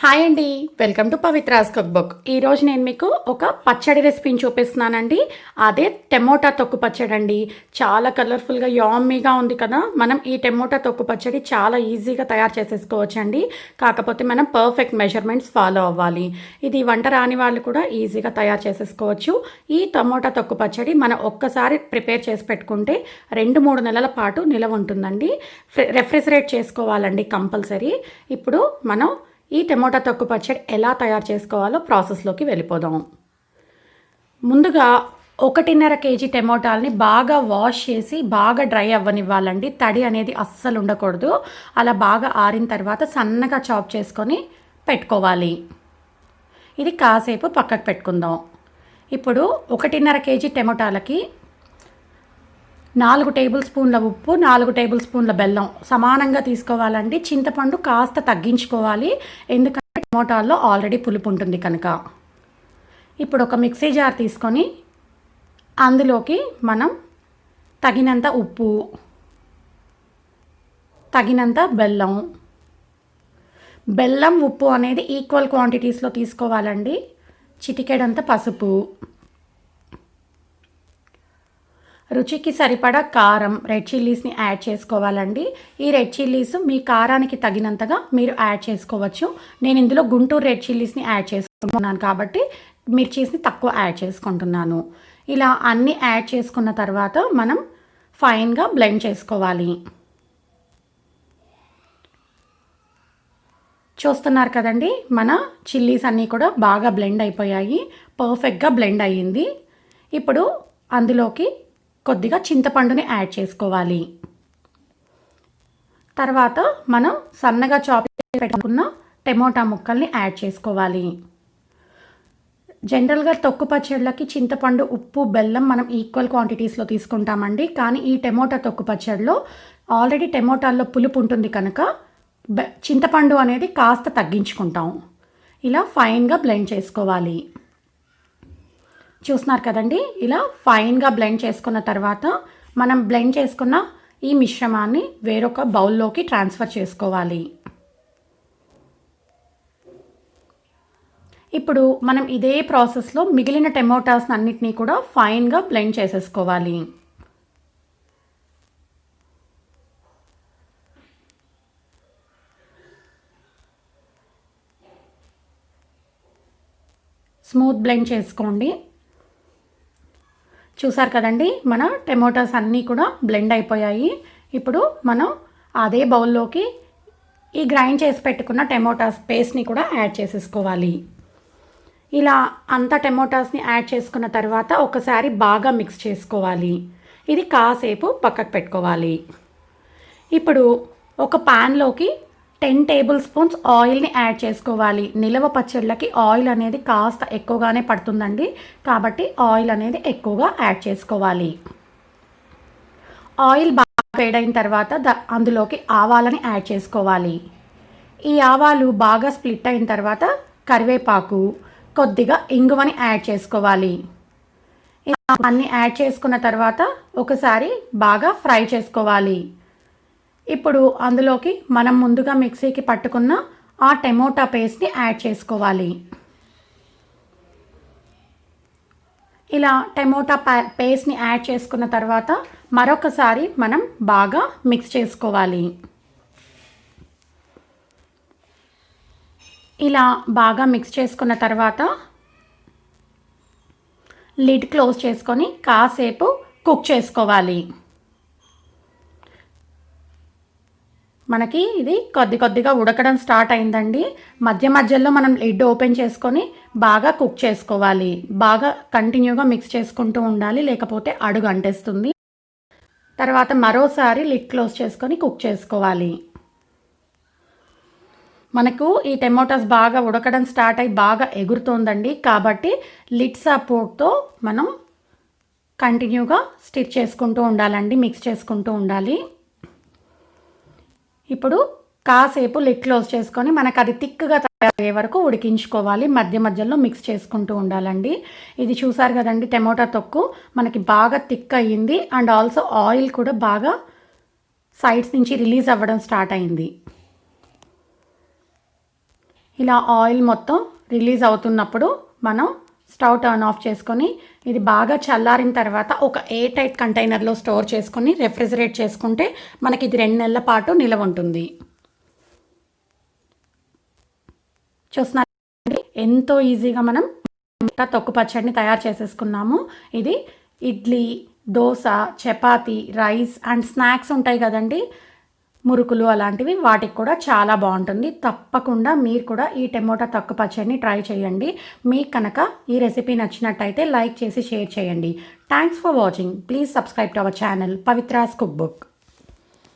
Hi అండి, welcome to Pavithra's cookbook. ఈరోజు నేను మీకు ఒక పచ్చడి రెసిపీని చూపిస్తున్నానండి. అదే టమోటా తొక్కు పచ్చడి అండి. చాలా కలర్ఫుల్గా యామ్మీగా ఉంది కదా. మనం ఈ టమోటా తొక్కు పచ్చడి చాలా ఈజీగా తయారు చేసేసుకోవచ్చు అండి. కాకపోతే మనం పర్ఫెక్ట్ మెజర్మెంట్స్ ఫాలో అవ్వాలి. ఇది వంట రాని వాళ్ళు కూడా ఈజీగా తయారు చేసేసుకోవచ్చు. ఈ టమోటా తొక్కు పచ్చడి మనం ఒక్కసారి ప్రిపేర్ చేసి పెట్టుకుంటే 2-3 నెలల పాటు నిలవ ఉంటుందండి. రెఫ్రిజిరేట్ చేసుకోవాలండి కంపల్సరీ. ఇప్పుడు మనం ఈ టమోటా తొక్కు పచ్చడి ఎలా తయారు చేసుకోవాలో ప్రాసెస్లోకి వెళ్ళిపోదాం. ముందుగా 1.5 కేజీ టమోటాలని బాగా వాష్ చేసి బాగా డ్రై అవ్వనివ్వాలండి. తడి అనేది అస్సలు ఉండకూడదు. అలా బాగా ఆరిన తర్వాత సన్నగా చాప్ చేసుకొని పెట్టుకోవాలి. ఇది కాసేపు పక్కకు పెట్టుకుందాం. ఇప్పుడు 1.5 కేజీ టమోటాలకి 4 టేబుల్ స్పూన్ల ఉప్పు, 4 టేబుల్ స్పూన్ల బెల్లం సమానంగా తీసుకోవాలండి. చింతపండు కాస్త తగ్గించుకోవాలి, ఎందుకంటే టమోటాల్లో ఆల్రెడీ పులుపు ఉంటుంది కనుక. ఇప్పుడు ఒక మిక్సీ జార్ తీసుకొని అందులోకి మనం తగినంత ఉప్పు, తగినంత బెల్లం ఉప్పు అనేది ఈక్వల్ క్వాంటిటీస్లో తీసుకోవాలండి. చిటికెడంత పసుపు, రుచికి సరిపడా కారం, రెడ్ చిల్లీస్ని యాడ్ చేసుకోవాలండి. ఈ రెడ్ చిల్లీస్ మీ కారానికి తగినంతగా మీరు యాడ్ చేసుకోవచ్చు. నేను ఇందులో గుంటూరు రెడ్ చిల్లీస్ని యాడ్ చేసుకుంటున్నాను కాబట్టి మిర్చీస్ని తక్కువ యాడ్ చేసుకుంటున్నాను. ఇలా అన్నీ యాడ్ చేసుకున్న తర్వాత మనం ఫైన్గా బ్లెండ్ చేసుకోవాలి. చూస్తున్నారు కదండి, మన చిల్లీస్ అన్నీ కూడా బాగా బ్లెండ్ అయిపోయాయి. పర్ఫెక్ట్గా బ్లెండ్ అయ్యింది. ఇప్పుడు అందులోకి కొద్దిగా చింతపండుని యాడ్ చేసుకోవాలి. తర్వాత మనం సన్నగా చాప్ చేసి పెట్టుకున్న టమోటా ముక్కల్ని యాడ్ చేసుకోవాలి. జనరల్గా తొక్కు పచ్చళ్ళకి చింతపండు, ఉప్పు, బెల్లం మనం ఈక్వల్ క్వాంటిటీస్లో తీసుకుంటామండి. కానీ ఈ టమోటా తొక్కు పచ్చడిలో ఆల్రెడీ టమోటాల్లో పులుపు ఉంటుంది కనుక చింతపండు అనేది కాస్త తగ్గించుకుంటాం. ఇలా ఫైన్గా బ్లెండ్ చేసుకోవాలి. చూస్తున్నారు కదండి, ఇలా ఫైన్గా బ్లెండ్ చేసుకున్న తర్వాత మనం బ్లెండ్ చేసుకున్న ఈ మిశ్రమాన్ని వేరొక బౌల్లోకి ట్రాన్స్ఫర్ చేసుకోవాలి. ఇప్పుడు మనం ఇదే ప్రాసెస్లో మిగిలిన టమోటాస్ అన్నిటినీ కూడా ఫైన్గా బ్లెండ్ చేసేసుకోవాలి. స్మూత్ బ్లెండ్ చేసుకోండి. చూసారు కదండి, మన టమోటాస్ అన్నీ కూడా బ్లెండ్ అయిపోయాయి. ఇప్పుడు మనం అదే బౌల్లోకి ఈ గ్రైండ్ చేసి పెట్టుకున్న టమోటాస్ పేస్ట్ని కూడా యాడ్ చేసేసుకోవాలి. ఇలా అంత టమోటాస్ని యాడ్ చేసుకున్న తర్వాత ఒకసారి బాగా మిక్స్ చేసుకోవాలి. ఇది కాసేపు పక్కకు పెట్టుకోవాలి. ఇప్పుడు ఒక ప్యాన్లోకి 10 టేబుల్ స్పూన్స్ ఆయిల్ని యాడ్ చేసుకోవాలి. నిలవ పచ్చళ్ళకి ఆయిల్ అనేది కాస్త ఎక్కువగానే పడుతుందండి, కాబట్టి ఆయిల్ అనేది ఎక్కువగా యాడ్ చేసుకోవాలి. ఆయిల్ బాగా వేడైన తర్వాత అందులోకి ఆవాలని యాడ్ చేసుకోవాలి. ఈ ఆవాలు బాగా స్ప్లిట్ అయిన తర్వాత కరివేపాకు, కొద్దిగా ఇంగువని యాడ్ చేసుకోవాలి. అన్నీ యాడ్ చేసుకున్న తర్వాత ఒకసారి బాగా ఫ్రై చేసుకోవాలి. ఇప్పుడు అందులోకి మనం ముందుగా మిక్సీకి పట్టుకున్న ఆ టమోటా పేస్ట్ని యాడ్ చేసుకోవాలి. ఇలా టమోటా పేస్ట్ని యాడ్ చేసుకున్న తర్వాత మరొకసారి మనం బాగా మిక్స్ చేసుకోవాలి. ఇలా బాగా మిక్స్ చేసుకున్న తర్వాత లిడ్ క్లోజ్ చేసుకొని కాసేపు కుక్ చేసుకోవాలి. మనకి ఇది కొద్దిగా ఉడకడం స్టార్ట్ అయిందండి. మధ్య మధ్యలో మనం లిడ్ ఓపెన్ చేసుకొని బాగా కుక్ చేసుకోవాలి. బాగా కంటిన్యూగా మిక్స్ చేసుకుంటూ ఉండాలి, లేకపోతే అడుగు అంటేస్తుంది. తర్వాత మరోసారి లిడ్ క్లోజ్ చేసుకొని కుక్ చేసుకోవాలి. మనకు ఈ టమోటాస్ బాగా ఉడకడం స్టార్ట్ అయ్యి బాగా ఎగురుతోందండి, కాబట్టి లిడ్ సపోర్ట్తో మనం కంటిన్యూగా స్టిచ్ చేసుకుంటూ ఉండాలండి, మిక్స్ చేసుకుంటూ ఉండాలి. ఇప్పుడు కాసేపు లిడ్ క్లోజ్ చేసుకొని మనకు అది థిక్గా తయారయ్యే వరకు ఉడికించుకోవాలి. మధ్య మధ్యలో మిక్స్ చేసుకుంటూ ఉండాలండి. ఇది చూసారు కదండి, టమోటా తొక్కు మనకి బాగా థిక్ అయ్యింది. అండ్ ఆల్సో ఆయిల్ కూడా బాగా సైడ్స్ నుంచి రిలీజ్ అవ్వడం స్టార్ట్ అయింది. ఇలా ఆయిల్ మొత్తం రిలీజ్ అవుతున్నప్పుడు మనం స్టవ్ టర్న్ ఆఫ్ చేసుకొని ఇది బాగా చల్లారిన తర్వాత ఒక ఎయిర్ టైట్ కంటైనర్లో స్టోర్ చేసుకొని రెఫ్రిజిరేట్ చేసుకుంటే మనకి ఇది 2 నెలల పాటు నిలవ ఉంటుంది. చూస్తున్నారండి ఎంతో ఈజీగా మనం తొక్కు పచ్చడిని తయారు చేసేసుకున్నాము. ఇది idli, dosa, chapati, rice and snacks ఉంటాయి కదండి, మురుకులు అలాంటివి, వాటికి కూడా చాలా బాగుంటుంది. తప్పకుండా మీరు కూడా ఈ టమోటా తొక్కు పచ్చడిని ట్రై చేయండి. మీకు కనుక ఈ రెసిపీ నచ్చినట్టయితే లైక్ చేసి షేర్ చేయండి. Thanks for watching. Please subscribe to our channel Pavithra's cook book.